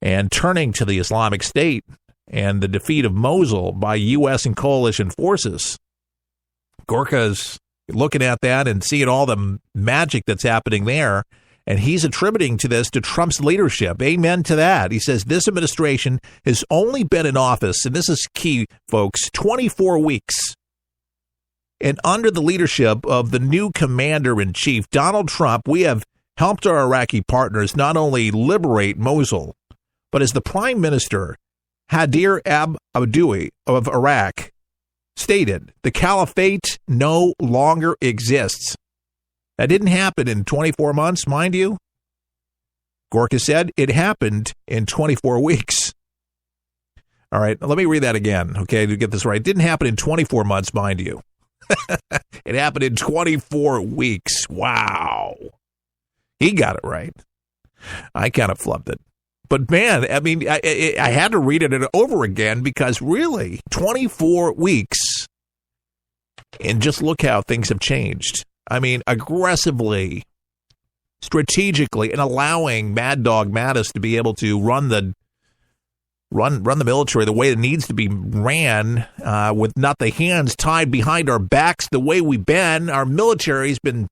and turning to the Islamic State and the defeat of Mosul by U.S. and coalition forces. Gorka's looking at that and seeing all the magic that's happening there, and he's attributing to this to Trump's leadership. Amen to that. He says this administration has only been in office, and this is key, folks, 24 weeks. And under the leadership of the new commander-in-chief, Donald Trump, we have helped our Iraqi partners not only liberate Mosul, but as the prime minister, Haider al-Abadi of Iraq, stated, the caliphate no longer exists. That didn't happen in 24 months, mind you. Gorka said it happened in 24 weeks. All right, let me read that again, okay, to get this right. It didn't happen in 24 months, mind you. It happened in 24 weeks. Wow. He got it right. I kind of flubbed it. But, man, I mean, I had to read it over again because, really, 24 weeks. And just look how things have changed. I mean, aggressively, strategically, and allowing Mad Dog Mattis to be able to run the military the way it needs to be ran, with not the hands tied behind our backs the way we've been. Our military's been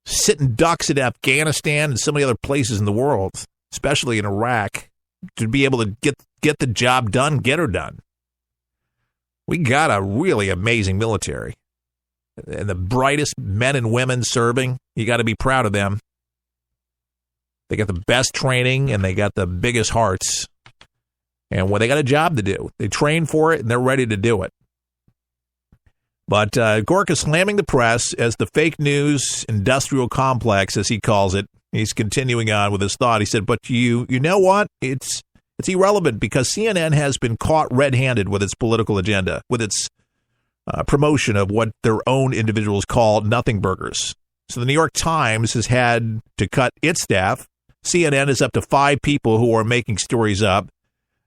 sitting ducks in Afghanistan and so many other places in the world, especially in Iraq, to be able to get the job done, get her done. We got a really amazing military. And the brightest men and women serving, you got to be proud of them. They got the best training, and they got the biggest hearts. And when they got a job to do, they train for it, and they're ready to do it. But Gorka slamming the press as the fake news industrial complex, as he calls it. He's continuing on with his thought. He said, but you know what? It's irrelevant because CNN has been caught red-handed with its political agenda, with its promotion of what their own individuals call nothing burgers. So the New York Times has had to cut its staff. CNN is up to 5 people who are making stories up.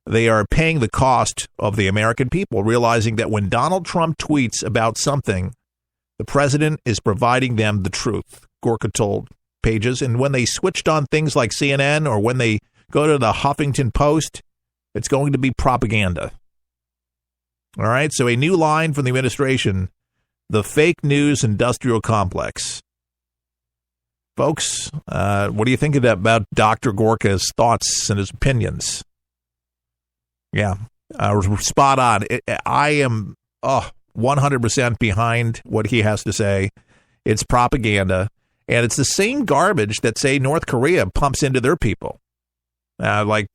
They are paying the cost of the American people, realizing that when Donald Trump tweets about something, the president is providing them the truth, Gorka told Pages. And when they switched on things like CNN or when they go to the Huffington Post, it's going to be propaganda. All right, so a new line from the administration, the fake news industrial complex. Folks, what do you think of that about Dr. Gorka's thoughts and his opinions? Yeah, spot on. I am 100% behind what he has to say. It's propaganda, and it's the same garbage that, say, North Korea pumps into their people. Like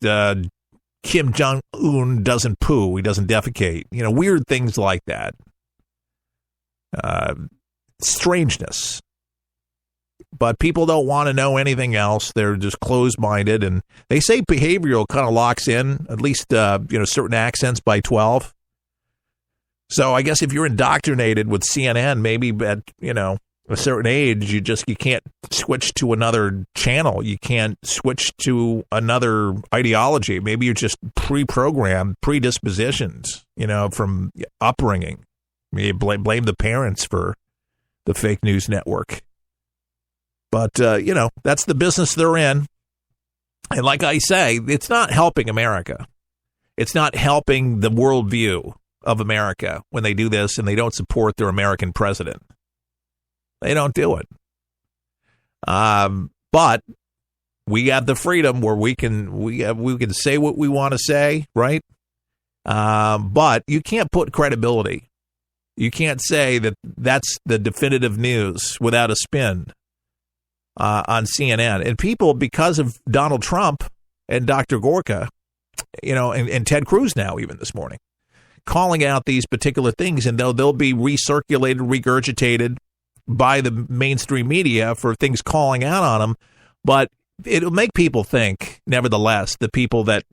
Kim Jong-un doesn't poo, he doesn't defecate. You know, weird things like that. Strangeness. But people don't want to know anything else. They're just closed-minded, and they say behavioral kind of locks in, at least certain accents by 12. So I guess if you're indoctrinated with CNN, maybe at a certain age, you can't switch to another channel. You can't switch to another ideology. Maybe you're just pre-programmed, predispositions, from upbringing. You blame the parents for the fake news network. But, that's the business they're in. And like I say, it's not helping America. It's not helping the worldview of America when they do this and they don't support their American president. They don't do it. But we have the freedom where we can say what we want to say, right? But you can't put credibility. You can't say that that's the definitive news without a spin. On CNN. And people, because of Donald Trump and Dr. Gorka, and Ted Cruz now even this morning, calling out these particular things, and they'll be recirculated, regurgitated by the mainstream media for things calling out on them. But it'll make people think, nevertheless, the people that,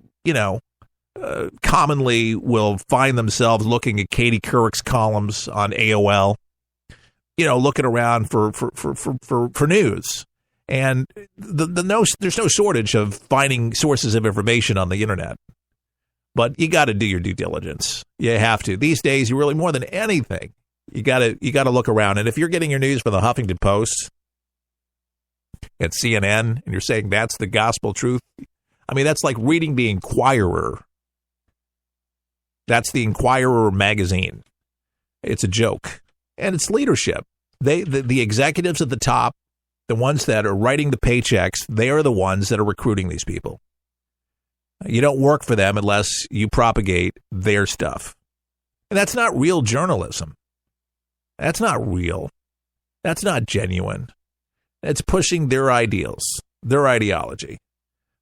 commonly will find themselves looking at Katie Couric's columns on AOL, looking around for news. And there's no shortage of finding sources of information on the internet. But you got to do your due diligence. You have to. These days, you really, more than anything, you got to look around. And if you're getting your news from the Huffington Post and CNN, and you're saying that's the gospel truth, I mean, that's like reading the Inquirer. That's the Inquirer magazine. It's a joke. And it's leadership. The executives at the top, the ones that are writing the paychecks, they are the ones that are recruiting these people. You don't work for them unless you propagate their stuff. And that's not real journalism. That's not real. That's not genuine. It's pushing their ideals, their ideology.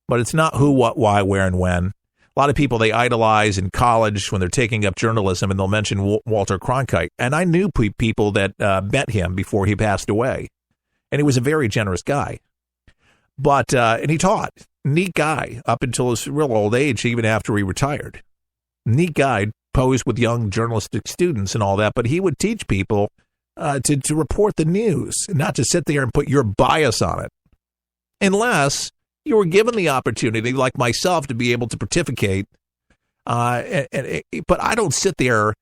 But it's not who, what, why, where, and when. A lot of people they idolize in college when they're taking up journalism, and they'll mention Walter Cronkite. And I knew people that met him before he passed away. And he was a very generous guy. But, and he taught. Neat guy up until his real old age, even after he retired. Neat guy, posed with young journalistic students and all that. But he would teach people to report the news, and not to sit there and put your bias on it. Unless you were given the opportunity, like myself, to be able to pontificate. But I don't sit there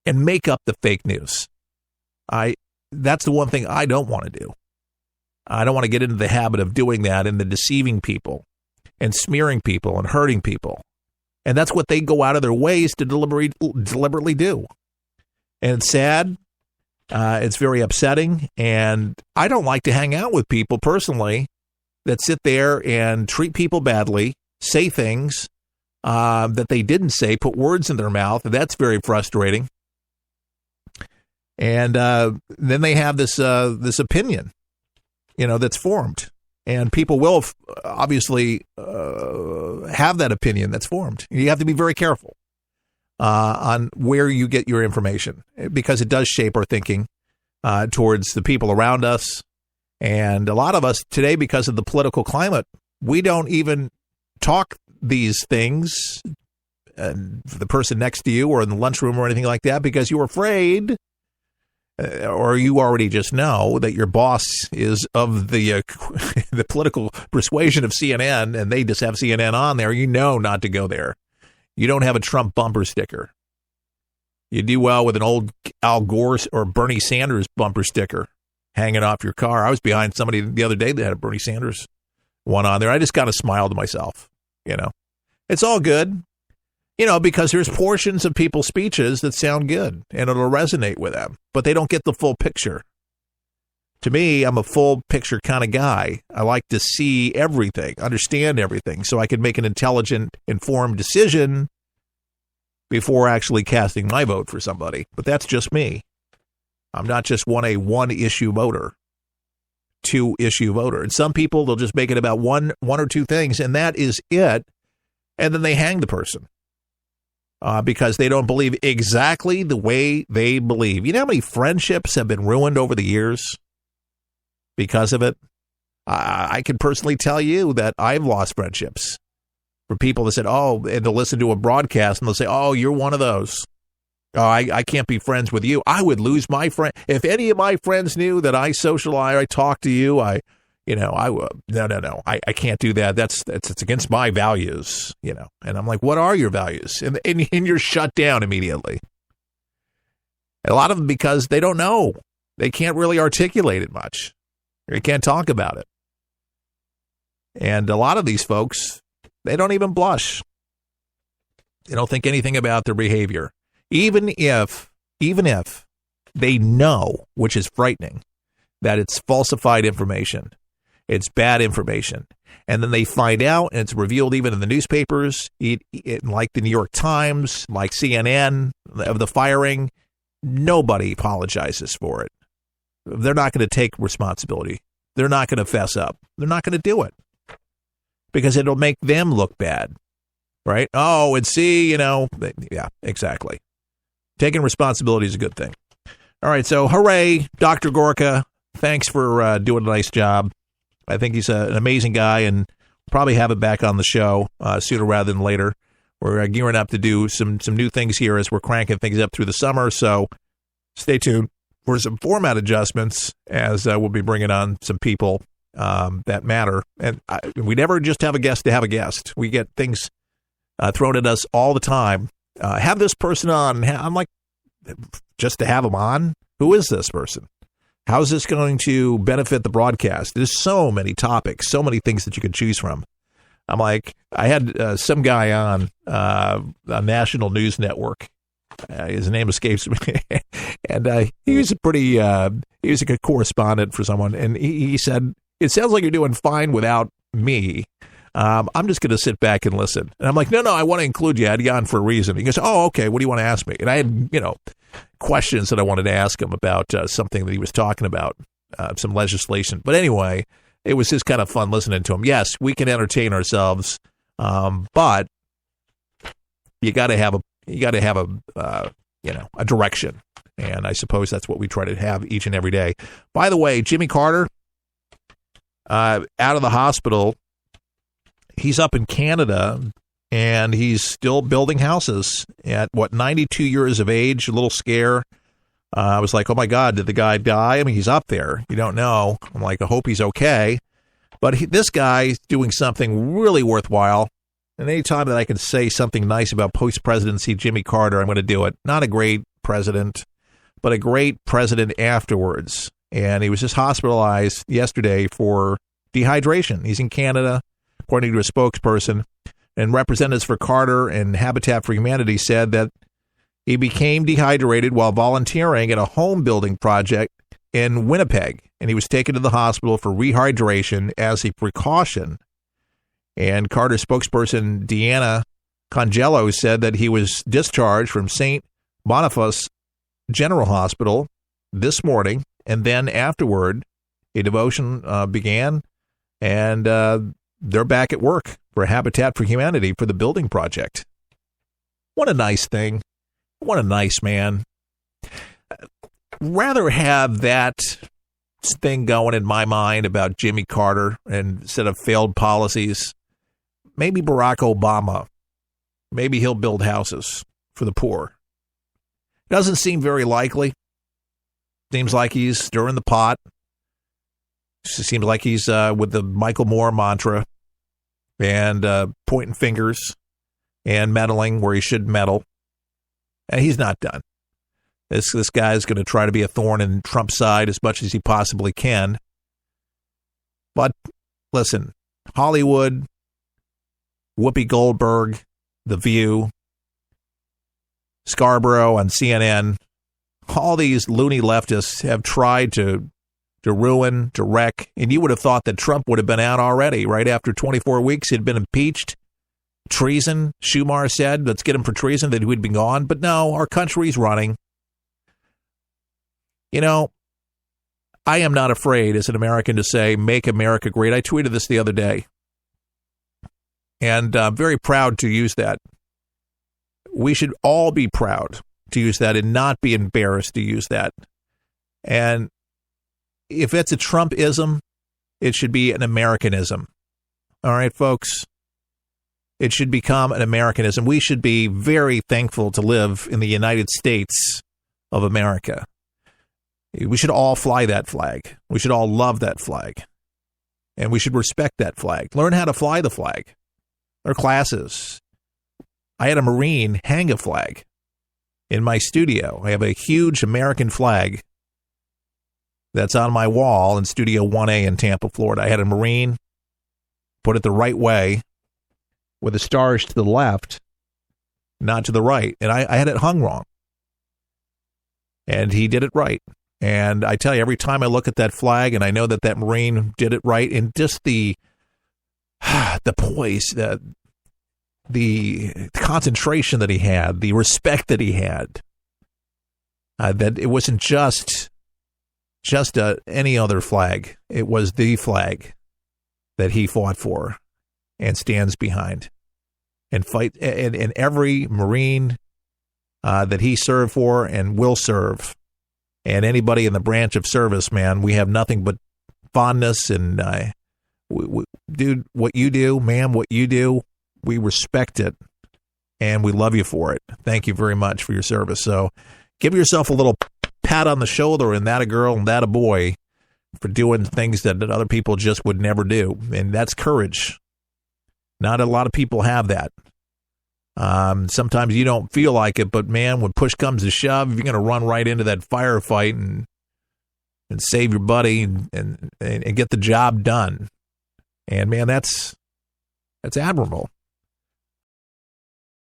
and make up the fake news. That's the one thing I don't want to do. I don't want to get into the habit of doing that and the deceiving people and smearing people and hurting people. And that's what they go out of their ways to deliberately do. And it's sad. It's very upsetting. And I don't like to hang out with people personally that sit there and treat people badly, say things that they didn't say, put words in their mouth. That's very frustrating. And then they have this opinion, that's formed. And people will obviously have that opinion that's formed. You have to be very careful on where you get your information, because it does shape our thinking towards the people around us. And a lot of us today, because of the political climate, we don't even talk these things to the person next to you or in the lunchroom or anything like that, because you're afraid, or you already just know that your boss is of the the political persuasion of CNN, and they just have CNN on there. You know not to go there. You don't have a Trump bumper sticker. You do well with an old Al Gore or Bernie Sanders bumper sticker hanging off your car. I was behind somebody the other day that had a Bernie Sanders one on there. I just kind of smiled to myself. It's all good, because there's portions of people's speeches that sound good and it'll resonate with them, but they don't get the full picture. To me, I'm a full picture kind of guy. I like to see everything, understand everything, so I can make an intelligent, informed decision before actually casting my vote for somebody. But that's just me. I'm not just a one-issue voter, two-issue voter. And some people, they'll just make it about one or two things, and that is it. And then they hang the person because they don't believe exactly the way they believe. You know how many friendships have been ruined over the years because of it? I can personally tell you that I've lost friendships for people that said, and they'll listen to a broadcast and they'll say, you're one of those. I can't be friends with you. I would lose my friend. If any of my friends knew that I socialize, I talk to you, no. I can't do that. That's against my values, And I'm like, what are your values? And you're shut down immediately. A lot of them because they don't know. They can't really articulate it much. They can't talk about it. And a lot of these folks, they don't even blush. They don't think anything about their behavior. Even if they know, which is frightening, that it's falsified information, it's bad information, and then they find out, and it's revealed even in the newspapers, like the New York Times, like CNN, of the firing, nobody apologizes for it. They're not going to take responsibility. They're not going to fess up. They're not going to do it because it'll make them look bad, right? And see, yeah, exactly. Taking responsibility is a good thing. All right, so hooray, Dr. Gorka. Thanks for doing a nice job. I think he's an amazing guy, and we'll probably have it back on the show sooner rather than later. We're gearing up to do some new things here as we're cranking things up through the summer, so stay tuned for some format adjustments as we'll be bringing on some people that matter. And we never just have a guest to have a guest. We get things thrown at us all the time. Have this person on. I'm like, just to have them on? Who is this person? How's this going to benefit the broadcast? There's so many topics, so many things that you can choose from. I'm like, I had some guy on a national news network. His name escapes me, and he was he was a good correspondent for someone, and he said, "It sounds like you're doing fine without me. I'm just going to sit back and listen." And I'm like, no, I want to include you. I had you on for a reason. He goes, "Oh, okay. What do you want to ask me?" And I had, questions that I wanted to ask him about something that he was talking about, some legislation. But anyway, it was just kind of fun listening to him. Yes, we can entertain ourselves, but you got to have a direction. And I suppose that's what we try to have each and every day. By the way, Jimmy Carter, out of the hospital, he's up in Canada, and he's still building houses at, 92 years of age, a little scare. I was like, oh, my God, did the guy die? I mean, he's up there. You don't know. I'm like, I hope he's okay. But this guy's doing something really worthwhile. And anytime that I can say something nice about post-presidency Jimmy Carter, I'm going to do it. Not a great president, but a great president afterwards. And he was just hospitalized yesterday for dehydration. He's in Canada, according to a spokesperson. And representatives for Carter and Habitat for Humanity said that he became dehydrated while volunteering at a home building project in Winnipeg. And he was taken to the hospital for rehydration as a precaution. And Carter spokesperson Deanna Congello said that he was discharged from St. Boniface General Hospital this morning, and then afterward, a devotion began, and they're back at work for Habitat for Humanity for the building project. What a nice thing. What a nice man. Rather have that thing going in my mind about Jimmy Carter and instead of failed policies. Maybe Barack Obama. Maybe he'll build houses for the poor. Doesn't seem very likely. Seems like he's stirring the pot. Seems like he's with the Michael Moore mantra and pointing fingers and meddling where he should meddle. And he's not done. This guy's going to try to be a thorn in Trump's side as much as he possibly can. But listen, Hollywood, Whoopi Goldberg, The View, Scarborough on CNN, all these loony leftists have tried to ruin, to wreck, and you would have thought that Trump would have been out already. Right after 24 weeks, he'd been impeached. Treason, Schumer said, let's get him for treason, that he would be gone. But no, our country's running. I am not afraid as an American to say, make America great. I tweeted this the other day. And I'm very proud to use that. We should all be proud to use that and not be embarrassed to use that. And if it's a Trumpism, it should be an Americanism. All right, folks? It should become an Americanism. We should be very thankful to live in the United States of America. We should all fly that flag. We should all love that flag. And we should respect that flag. Learn how to fly the flag. There are classes. I had a Marine hang a flag in my studio. I have a huge American flag that's on my wall in Studio 1A in Tampa, Florida. I had a Marine put it the right way with the stars to the left, not to the right. And I had it hung wrong. And he did it right. And I tell you, every time I look at that flag and I know that Marine did it right, and just the poise, the concentration that he had, the respect that he had, that it wasn't just any other flag. It was the flag that he fought for and stands behind and fight. And every Marine that he served for and will serve, and anybody in the branch of service, man, we have nothing but fondness. And dude, what you do, ma'am, what you do, we respect it, and we love you for it. Thank you very much for your service. So give yourself a little pat on the shoulder, and that a girl and that a boy, for doing things that other people just would never do. And that's courage. Not a lot of people have that. Sometimes you don't feel like it, but man, when push comes to shove, you're going to run right into that firefight and save your buddy and get the job done. And man, that's That's admirable.